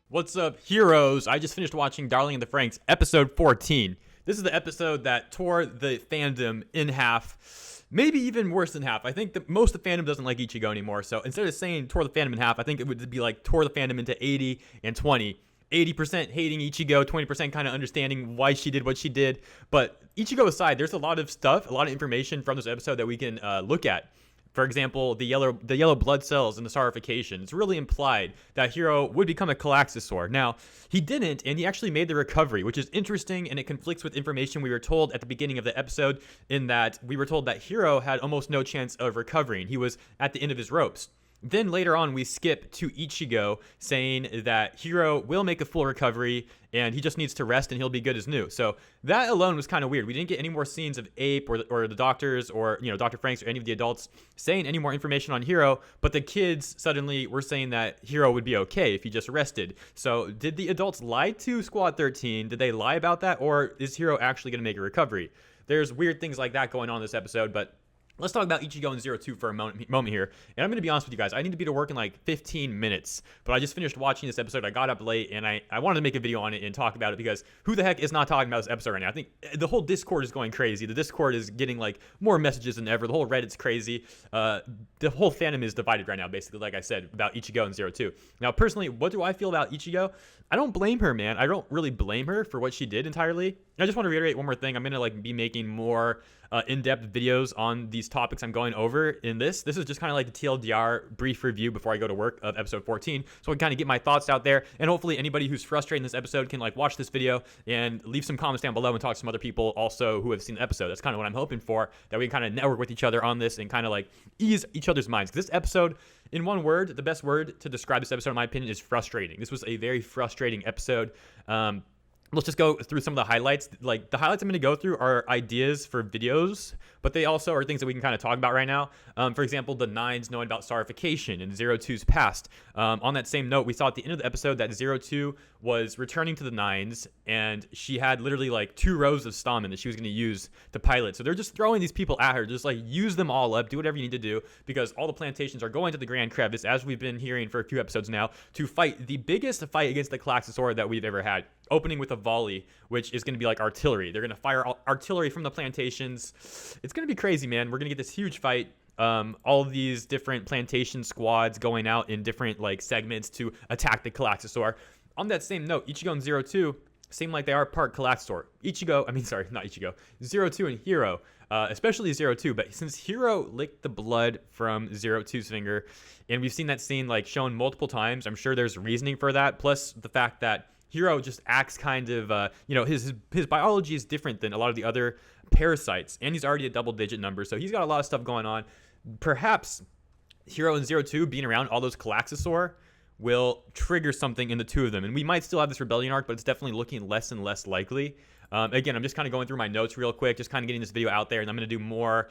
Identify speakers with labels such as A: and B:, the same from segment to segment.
A: What's up, heroes? I just finished watching Darling in the Franxx, episode 14. This is the episode that tore the fandom in half, maybe even worse than half. I think that most of the fandom doesn't like Ichigo anymore, so instead of saying tore the fandom in half, I think it would be like tore the fandom into 80 and 20. 80% hating Ichigo, 20% kind of understanding why she did what she did. But Ichigo aside, there's a lot of stuff, a lot of information from this episode that we can look at. For example, the yellow blood cells and the scarification. It's really implied that Hiro would become a Calaxosaur. Now, he didn't, and he actually made the recovery, which is interesting, and it conflicts with information we were told at the beginning of the episode, in that we were told that Hiro had almost no chance of recovering. He was at the end of his ropes. Then later on, we skip to Ichigo saying that Hiro will make a full recovery and he just needs to rest and he'll be good as new. So that alone was kind of weird. We didn't get any more scenes of Ape or the doctors or, Dr. Franxx or any of the adults saying any more information on Hiro, but the kids suddenly were saying that Hiro would be okay if he just rested. So did the adults lie to Squad 13? Did they lie about that? Or is Hiro actually going to make a recovery? There's weird things like that going on in this episode, but let's talk about Ichigo and Zero Two for a moment here. And I'm going to be honest with you guys. I need to be to work in like 15 minutes. But I just finished watching this episode. I got up late and I wanted to make a video on it and talk about it because who the heck is not talking about this episode right now? I think the whole Discord is going crazy. The Discord is getting like more messages than ever. The whole Reddit's crazy. The whole fandom is divided right now, basically, like I said, about Ichigo and Zero Two. Now, personally, what do I feel about Ichigo? I don't blame her, man. I don't really blame her for what she did entirely. I just want to reiterate one more thing. I'm going to be making more in-depth videos on these topics I'm going over in this. This is just kind of like the TLDR brief review before I go to work of episode 14. So I can kind of get my thoughts out there. And hopefully anybody who's frustrated in this episode can watch this video and leave some comments down below and talk to some other people also who have seen the episode. That's kind of what I'm hoping for, that we can kind of network with each other on this and kind of ease each other's minds. This episode, in one word, the best word to describe this episode in my opinion is frustrating. This was a very frustrating episode. Let's just go through some of the highlights. The highlights I'm going to go through are ideas for videos, but they also are things that we can kind of talk about right now. For example, the Nines knowing about scarification and Zero Two's past. On that same note, we saw at the end of the episode that Zero Two was returning to the Nines, and she had literally 2 rows of Stamen that she was going to use to pilot. So they're just throwing these people at her, just use them all up, do whatever you need to do, because all the plantations are going to the Grand Crevice, as we've been hearing for a few episodes now, to fight the biggest fight against the Calaxosaur that we've ever had. Opening with a volley, which is going to be like artillery. They're going to fire artillery from the plantations. It's going to be crazy, man. We're going to get this huge fight. All of these different plantation squads going out in different segments to attack the Calaxosaur. On that same note, Ichigo and Zero Two seem like they are part Calaxosaur. Zero Two and Hiro, especially Zero Two. But since Hiro licked the blood from Zero Two's finger, and we've seen that scene shown multiple times, I'm sure there's reasoning for that. Plus the fact that Hiro just acts kind of, his biology is different than a lot of the other parasites, and he's already a double-digit number, so he's got a lot of stuff going on. Perhaps Hiro and Zero Two being around all those Calaxosaur will trigger something in the two of them, and we might still have this rebellion arc, but it's definitely looking less and less likely. Again, I'm just kind of going through my notes real quick, just kind of getting this video out there, and I'm going to do more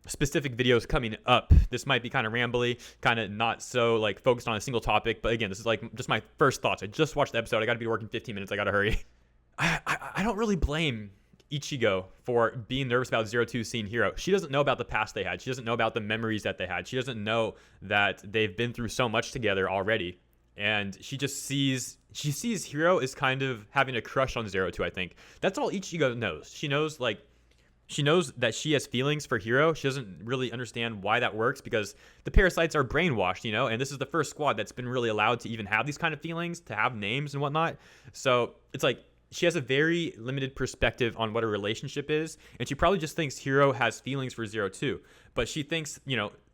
A: specific videos coming up. This might be kind of rambly, kind of not so focused on a single topic, but again, this is just my first thoughts. I just watched the episode. I got to be working 15 minutes. I got to hurry. I don't really blame Ichigo for being nervous about Zero Two seeing Hiro. She doesn't know about the past they had. She doesn't know about the memories that they had. She doesn't know that they've been through so much together already. And she just sees Hiro as kind of having a crush on Zero Two, I think. That's all Ichigo knows. She knows that she has feelings for Hiro. She doesn't really understand why that works because the parasites are brainwashed, and this is the first squad that's been really allowed to even have these kind of feelings, to have names and whatnot. So it's she has a very limited perspective on what a relationship is, and she probably just thinks Hiro has feelings for Zero Two. But she thinks,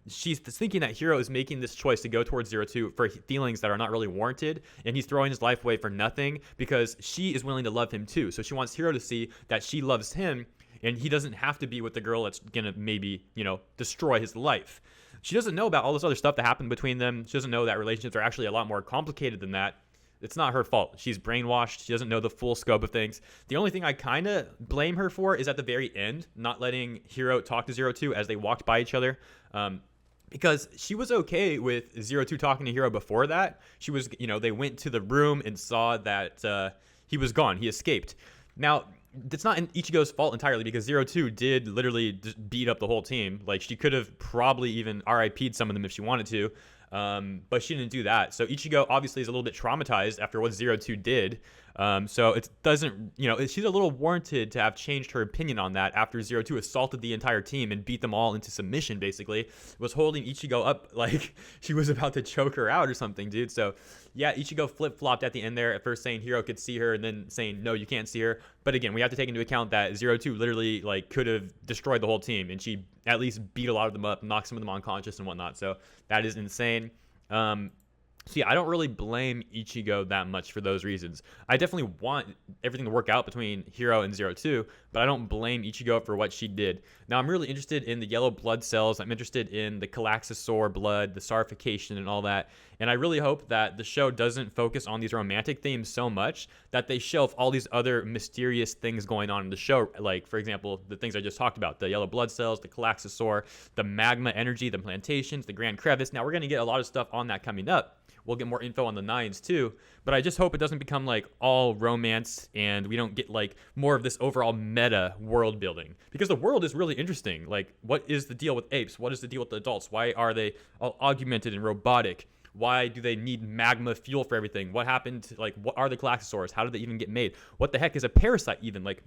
A: she's thinking that Hiro is making this choice to go towards Zero Two for feelings that are not really warranted, and he's throwing his life away for nothing because she is willing to love him too. So she wants Hiro to see that she loves him, and he doesn't have to be with the girl that's gonna maybe, destroy his life. She doesn't know about all this other stuff that happened between them. She doesn't know that relationships are actually a lot more complicated than that. It's not her fault. She's brainwashed. She doesn't know the full scope of things. The only thing I kind of blame her for is at the very end, not letting Hiro talk to Zero Two as they walked by each other. Because she was okay with Zero Two talking to Hiro before that. She was, they went to the room and saw that he was gone. He escaped. Now, it's not Ichigo's fault entirely because Zero Two did literally just beat up the whole team. She could have probably even RIP'd some of them if she wanted to. But she didn't do that. So Ichigo obviously is a little bit traumatized after what Zero Two did. So it doesn't, she's a little warranted to have changed her opinion on that after Zero Two assaulted the entire team and beat them all into submission, basically. Was holding Ichigo up like she was about to choke her out or something, dude. So yeah, Ichigo flip-flopped at the end there, at first saying Hiro could see her and then saying, no, you can't see her. But again, we have to take into account that Zero Two literally like could have destroyed the whole team, and she at least beat a lot of them up, knocked some of them unconscious and whatnot. So that is insane. So yeah, I don't really blame Ichigo that much for those reasons. I definitely want everything to work out between Hiro and Zero Two, but I don't blame Ichigo for what she did. Now, I'm really interested in the yellow blood cells. I'm interested in the Calaxasaur blood, the sarification, and all that. And I really hope that the show doesn't focus on these romantic themes so much that they shelf all these other mysterious things going on in the show. Like, for example, the things I just talked about, the yellow blood cells, the Calaxasaur, the magma energy, the plantations, the Grand Crevice. Now, we're going to get a lot of stuff on that coming up. We'll get more info on the nines too, but I just hope it doesn't become like all romance and we don't get like more of this overall meta world building, because the world is really interesting. Like, what is the deal with apes? What is the deal with the adults? Why are they all augmented and robotic? Why do they need magma fuel for everything? What happened to, like, what are the Calaxasaurs? How did they even get made? What the heck is a parasite even? Like,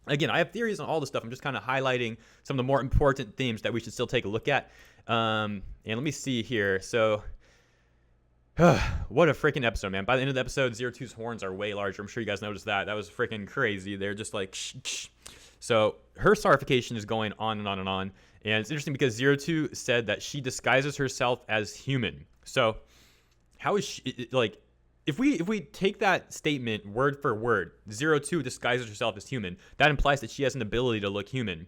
A: again, I have theories on all this stuff. I'm just kind of highlighting some of the more important themes that we should still take a look at. And let me see here. So what a freaking episode, man. By the end of the episode, Zero Two's horns are way larger. I'm sure you guys noticed that. That was freaking crazy. They're just like shh. So her scarification is going on and on and on. And it's interesting because Zero Two said that she disguises herself as human. So how is she, like, if we take that statement word for word, Zero Two disguises herself as human, that implies that she has an ability to look human.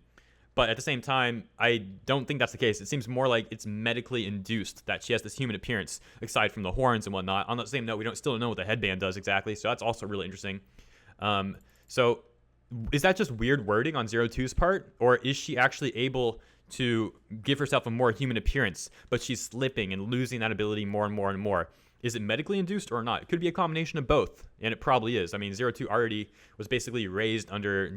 A: But at the same time, I don't think that's the case. It seems more like it's medically induced that she has this human appearance, aside from the horns and whatnot. On the same note, we still don't know what the headband does exactly, so that's also really interesting. So is that just weird wording on Zero Two's part, or is she actually able to give herself a more human appearance, but she's slipping and losing that ability more and more and more? Is it medically induced or not? It could be a combination of both, and it probably is. I mean, Zero Two already was basically raised under,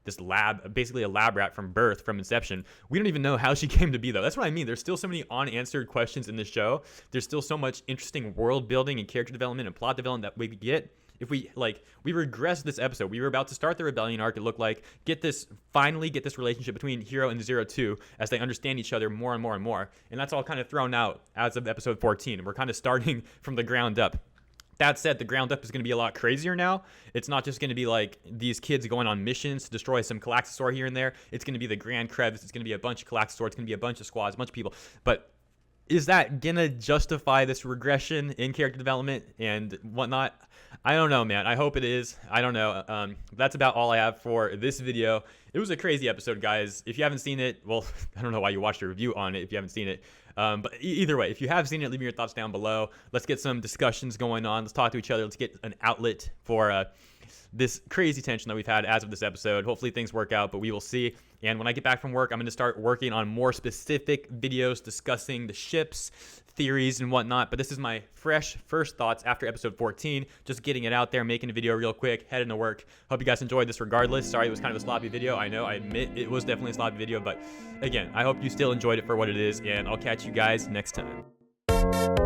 A: this lab, basically a lab rat from birth, from inception. We don't even know how she came to be, though. That's what I mean. There's still so many unanswered questions in this show. There's still so much interesting world building and character development and plot development that we get. If we regress this episode, we were about to start the rebellion arc, it looked like, finally get this relationship between Hiro and Zero Two as they understand each other more and more and more. And that's all kind of thrown out as of episode 14. And we're kind of starting from the ground up. That said, the ground up is going to be a lot crazier now. It's not just going to be like these kids going on missions to destroy some Calaxasaur here and there. It's going to be the Grand Crevice. It's going to be a bunch of Calaxasaur. It's going to be a bunch of squads, a bunch of people. But is that going to justify this regression in character development and whatnot? I don't know, man. I hope it is. I don't know. That's about all I have for this video. It was a crazy episode, guys. If you haven't seen it, well, I don't know why you watched a review on it if you haven't seen it. But either way, if you have seen it, leave me your thoughts down below. Let's get some discussions going on. Let's talk to each other. Let's get an outlet for this crazy tension that we've had as of this episode. Hopefully things work out, but we will see. And when I get back from work, I'm going to start working on more specific videos discussing the ships, theories, and whatnot. But this is my fresh first thoughts after episode 14. Just getting it out there, making a video real quick, heading to work. Hope you guys enjoyed this regardless. Sorry it was kind of a sloppy video. I know, I admit it was definitely a sloppy video. But again, I hope you still enjoyed it for what it is. And I'll catch you guys next time.